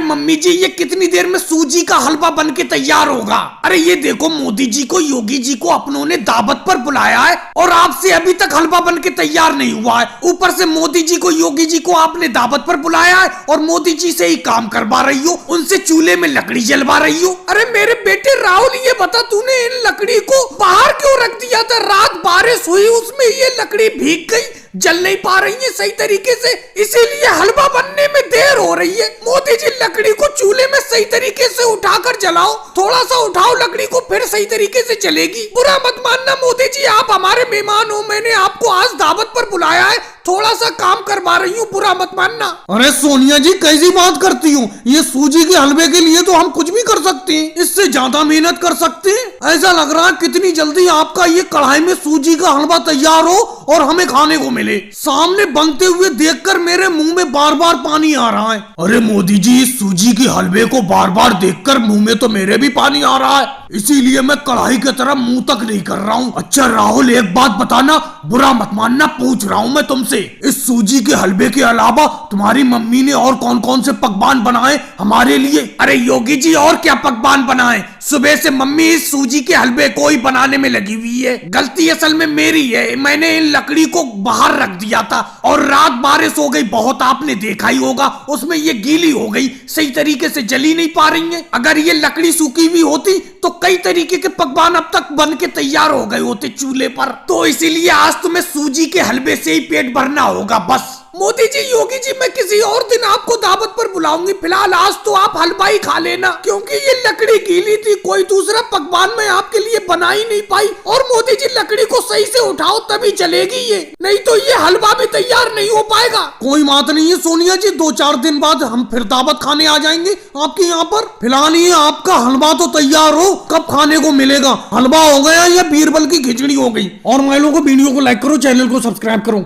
Mummy जी ये कितनी देर में सूजी का हलवा बन के तैयार होगा? अरे ये देखो मोदी जी को, योगी जी को अपनों ने दावत पर बुलाया है और आपसे अभी तक हलवा बन के तैयार नहीं हुआ है। ऊपर से मोदी जी को, योगी जी को आपने दावत पर बुलाया है और मोदी जी से ही काम करवा रही हो, उनसे चूल्हे में लकड़ी जलवा रही हो। अरे मेरे बेटे राहुल ये बता, तूने इन लकड़ी को बाहर क्यों रख दिया था? रात बारिश हुई, उसमें ये लकड़ी भीग गई, जल नहीं पा रही है सही तरीके से, इसीलिए हलवा बनने में देर हो रही है। मोदी जी लकड़ी को चूल्हे में सही तरीके से उठाकर जलाओ, थोड़ा सा उठाओ लकड़ी को, फिर सही तरीके से चलेगी। बुरा मत मानना मोदी जी, आप हमारे मेहमान हो, मैंने आपको आज दावत पर बुलाया है, थोड़ा सा काम करवा रही हूँ, बुरा मत मानना। अरे सोनिया जी कैसी बात करती हूँ, ये सूजी के हलवे के लिए तो हम कुछ भी कर सकते हैं, इससे ज्यादा मेहनत कर सकते हैं। ऐसा लग रहा है कितनी जल्दी आपका ये कढ़ाई में सूजी का हलवा तैयार हो और हमें खाने को मिले। सामने बनते हुए देखकर मेरे मुंह में बार बार पानी आ रहा है। अरे मोदी जी, इस सूजी के हलवे को बार बार देखकर मुंह में तो मेरे भी पानी आ रहा है, इसीलिए मैं कढ़ाई की तरफ मुंह तक नहीं कर रहा हूँ। अच्छा राहुल एक बात बताना, बुरा मत मानना, पूछ रहा हूँ मैं तुमसे, इस सूजी के हलवे के अलावा तुम्हारी मम्मी ने और कौन कौन से पकवान बनाए हमारे लिए? अरे योगी जी और क्या पकवान बनाए, सुबह से मम्मी इस सूजी के हलवे को ही बनाने में लगी हुई है। गलती असल में मेरी है, मैंने इन लकड़ी को बाहर रख दिया था और रात बारिश हो गई बहुत, आपने देखा ही होगा, उसमें ये गीली हो गई, सही तरीके से जली नहीं पा रही है। अगर ये लकड़ी सूखी हुई होती तो कई तरीके के पकवान अब तक बन के तैयार हो गए होते चूल्हे पर। तो इसीलिए आज तुम्हें सूजी के हलवे से ही पेट भरना होगा बस। मोदी जी, योगी जी, मैं किसी और दिन आपको दावत पर बुलाऊंगी, फिलहाल आज तो आप हलवा ही खा लेना, क्योंकि ये लकड़ी गीली थी, कोई दूसरा पकवान मैं आपके लिए बना ही नहीं पाई। और मोदी जी लकड़ी को सही से उठाओ तभी चलेगी ये, नहीं तो ये हलवा भी तैयार नहीं हो पाएगा। कोई बात नहीं है सोनिया जी, 2-4 दिन बाद हम फिर दावत खाने आ जाएंगे आपके यहाँ पर। फिलहाल ये आपका हलवा तो तैयार हो, कब खाने को मिलेगा? हलवा हो गया या बीरबल की खिचड़ी हो गई? और मैं लोगों को वीडियो को लाइक करो, चैनल को सब्सक्राइब करो।